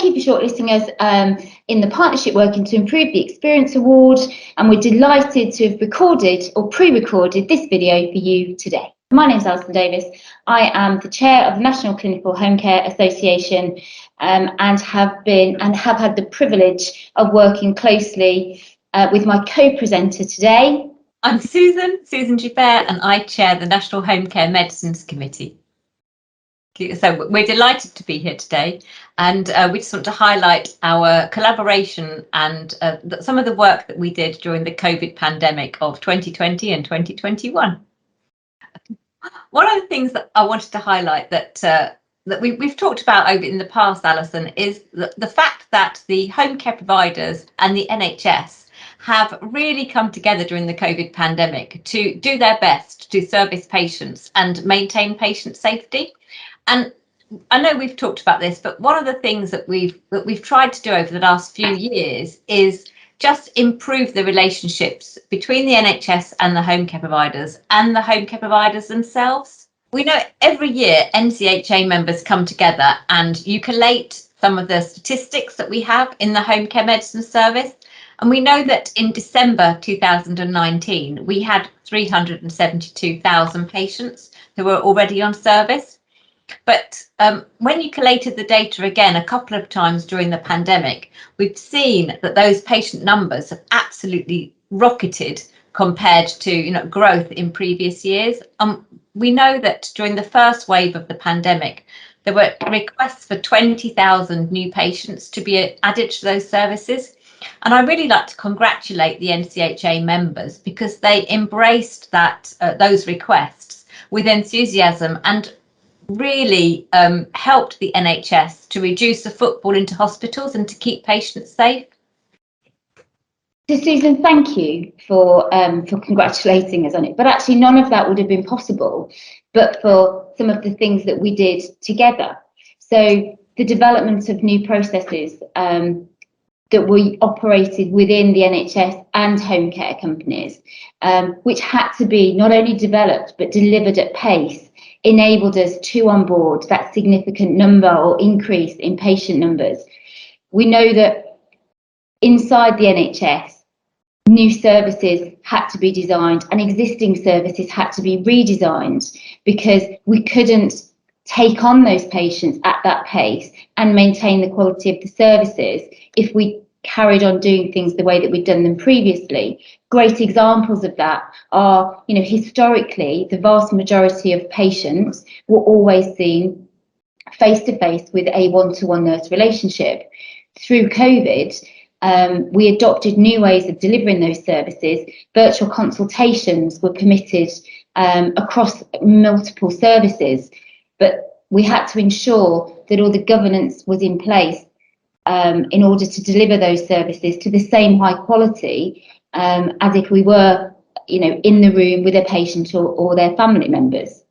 you for shortlisting us in the partnership working to improve the experience award, and we're delighted to have recorded or pre-recorded this video for you today. My name is Alison Davis. I am the chair of the National Clinical Homecare Association and have had the privilege of working closely with my co-presenter today. I'm Susan Joubert, and I chair the National Homecare Medicines Committee. So we're delighted to be here today, and we just want to highlight our collaboration and some of the work that we did during the COVID pandemic of 2020 and 2021. One of the things that I wanted to highlight that we've talked about over in the past, Alison, is the fact that the home care providers and the NHS have really come together during the COVID pandemic to do their best to service patients and maintain patient safety. And I know we've talked about this, but one of the things that we've tried to do over the last few years is just improve the relationships between the NHS and the home care providers and the home care providers themselves. We know every year NCHA members come together and you collate some of the statistics that we have in the home care medicine service. And we know that in December 2019, we had 372,000 patients who were already on service. But when you collated the data again a couple of times during the pandemic, we've seen that those patient numbers have absolutely rocketed compared to growth in previous years. We know that during the first wave of the pandemic, there were requests for 20,000 new patients to be added to those services. And I really like to congratulate the NCHA members because they embraced those requests with enthusiasm and really helped the NHS to reduce the footfall into hospitals and to keep patients safe. So Susan, thank you for congratulating us on it. But actually none of that would have been possible but for some of the things that we did together. So the development of new processes that we operated within the NHS and home care companies, which had to be not only developed but delivered at pace, enabled us to onboard that significant number or increase in patient numbers. We know that inside the NHS, new services had to be designed and existing services had to be redesigned because we couldn't take on those patients at that pace and maintain the quality of the services if we carried on doing things the way that we'd done them previously. Great examples of that are, historically, the vast majority of patients were always seen face-to-face with a one-to-one nurse relationship. Through COVID, we adopted new ways of delivering those services. Virtual consultations were permitted across multiple services, but we had to ensure that all the governance was in place in order to deliver those services to the same high quality as if we were, in the room with a patient or their family members.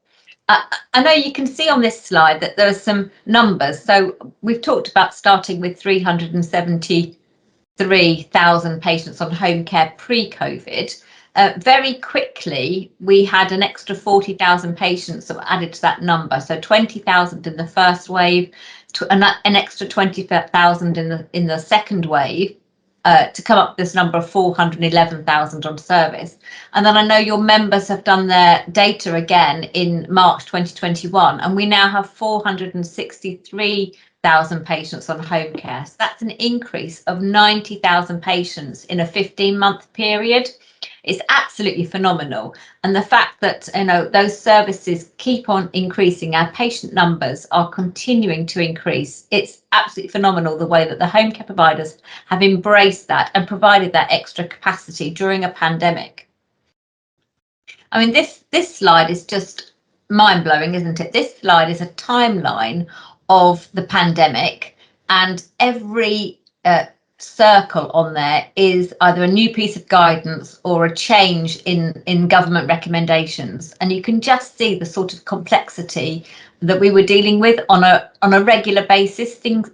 I know you can see on this slide that there are some numbers. So we've talked about starting with 373,000 patients on home care pre-COVID. Very quickly, we had an extra 40,000 patients that were added to that number. So 20,000 in the first wave, an extra 20,000 in the second wave, to come up with this number of 411,000 on service. And then I know your members have done their data again in March 2021, and we now have 463,000 patients on home care. So that's an increase of 90,000 patients in a 15-month period. It's absolutely phenomenal. And the fact that those services keep on increasing, our patient numbers are continuing to increase. It's absolutely phenomenal the way that the home care providers have embraced that and provided that extra capacity during a pandemic. I mean, this slide is just mind-blowing, isn't it? This slide is a timeline of the pandemic, and every circle on there is either a new piece of guidance or a change in government recommendations, and you can just see the sort of complexity that we were dealing with on a regular basis. Things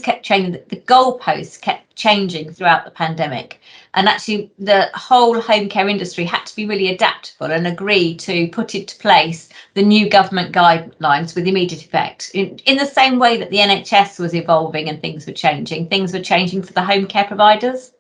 kept changing, the goalposts kept changing throughout the pandemic, And actually, the whole home care industry had to be really adaptable and agree to put into place the new government guidelines with immediate effect. In the same way that the NHS was evolving and things were changing for the home care providers.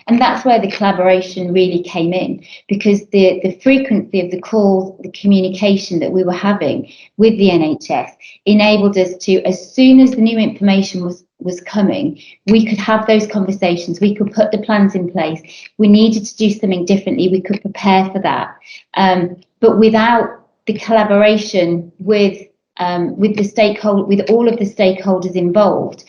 And that's where the collaboration really came in, because the frequency of the calls, the communication that we were having with the NHS enabled us to, as soon as the new information was coming, we could have those conversations, we could put the plans in place. We needed to do something differently, we could prepare for that. But without the collaboration with the stakeholder, with all of the stakeholders involved,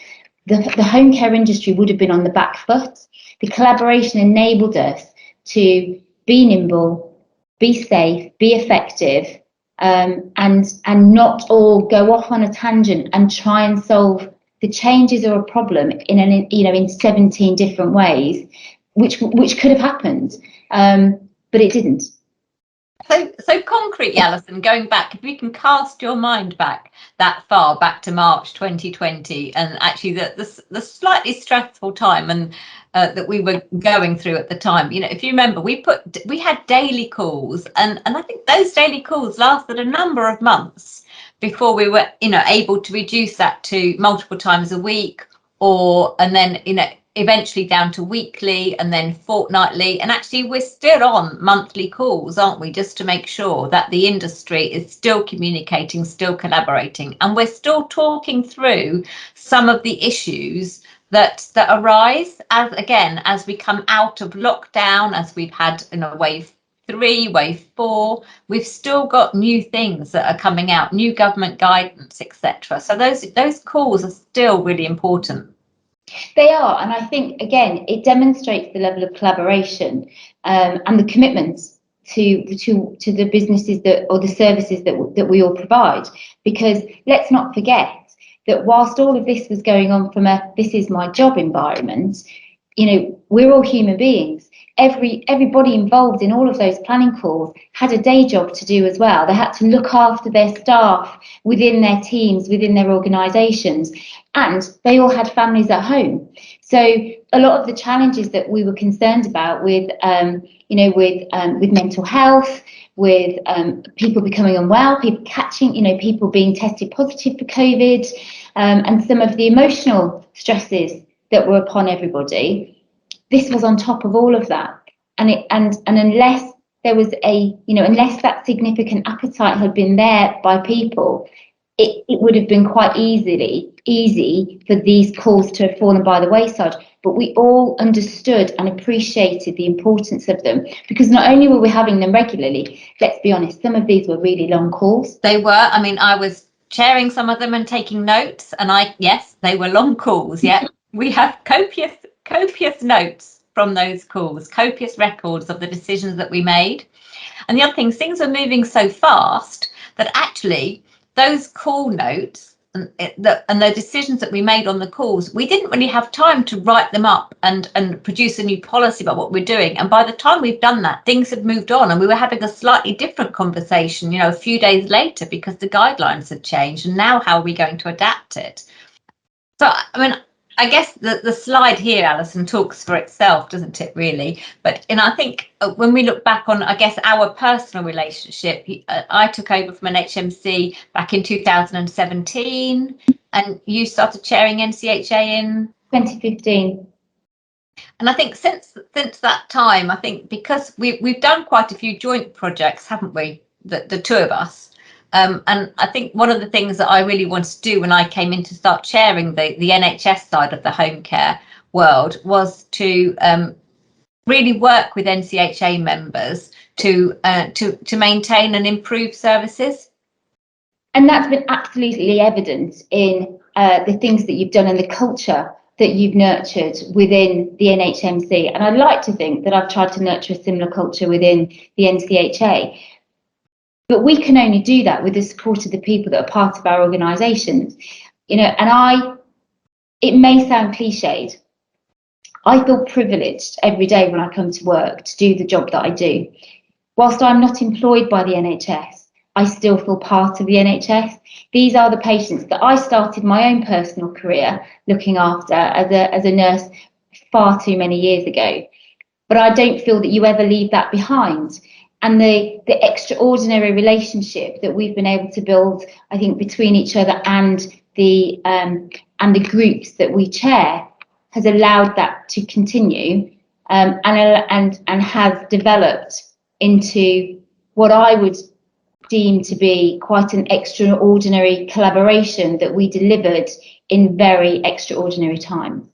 the home care industry would have been on the back foot. The collaboration enabled us to be nimble, be safe, be effective, and not all go off on a tangent and try and solve the changes or a problem in 17 different ways, which could have happened, but it didn't. So concretely, Alison, going back, if we can cast your mind back that far, back to March 2020, and actually the slightly stressful time and that we were going through at the time, if you remember, we had daily calls, and I think those daily calls lasted a number of months before we were able to reduce that to multiple times a week, and then eventually down to weekly and then fortnightly. And actually we're still on monthly calls, aren't we, just to make sure that the industry is still communicating, still collaborating, and we're still talking through some of the issues that arise as we come out of lockdown, as we've had wave 3, wave 4, we've still got new things that are coming out, new government guidance, etc. So those calls are still really important. They are, and I think again it demonstrates the level of collaboration and the commitments to the businesses or the services that we all provide. Because let's not forget that whilst all of this was going on from this is my job environment, we're all human beings. Everybody involved in all of those planning calls had a day job to do as well. They had to look after their staff within their teams, within their organisations, and they all had families at home. So a lot of the challenges that we were concerned about with mental health, with people becoming unwell, people catching, people being tested positive for COVID, and some of the emotional stresses that were upon everybody. This was on top of all of that, and unless there was unless that significant appetite had been there by people, it would have been quite easy for these calls to have fallen by the wayside. But we all understood and appreciated the importance of them, because not only were we having them regularly, let's be honest, some of these were really long calls. They were. I mean, I was chairing some of them and taking notes, and yes, they were long calls. Yeah, we have copious notes from those calls, copious records of the decisions that we made. And the other thing, things are moving so fast that actually those call notes and the decisions that we made on the calls, we didn't really have time to write them up and produce a new policy about what we're doing. And by the time we've done that, things had moved on, and we were having a slightly different conversation, a few days later, because the guidelines had changed, and now how are we going to adapt it? So, I mean, I guess the slide here, Alison, talks for itself, doesn't it, really? And I think when we look back on, I guess, our personal relationship, I took over from an HMC back in 2017, and you started chairing NCHA in 2015. And I think since that time, I think because we've done quite a few joint projects, haven't we, the two of us? And I think one of the things that I really wanted to do when I came in to start chairing the NHS side of the home care world was to really work with NCHA members to maintain and improve services. And that's been absolutely evident in the things that you've done and the culture that you've nurtured within the NHMC. And I'd like to think that I've tried to nurture a similar culture within the NCHA. But we can only do that with the support of the people that are part of our organisations. And it may sound cliched, I feel privileged every day when I come to work to do the job that I do. Whilst I'm not employed by the NHS, I still feel part of the NHS. These are the patients that I started my own personal career looking after as a nurse far too many years ago. but I don't feel that you ever leave that behind. And the extraordinary relationship that we've been able to build, I think, between each other and the groups that we chair has allowed that to continue, and has developed into what I would deem to be quite an extraordinary collaboration that we delivered in very extraordinary times.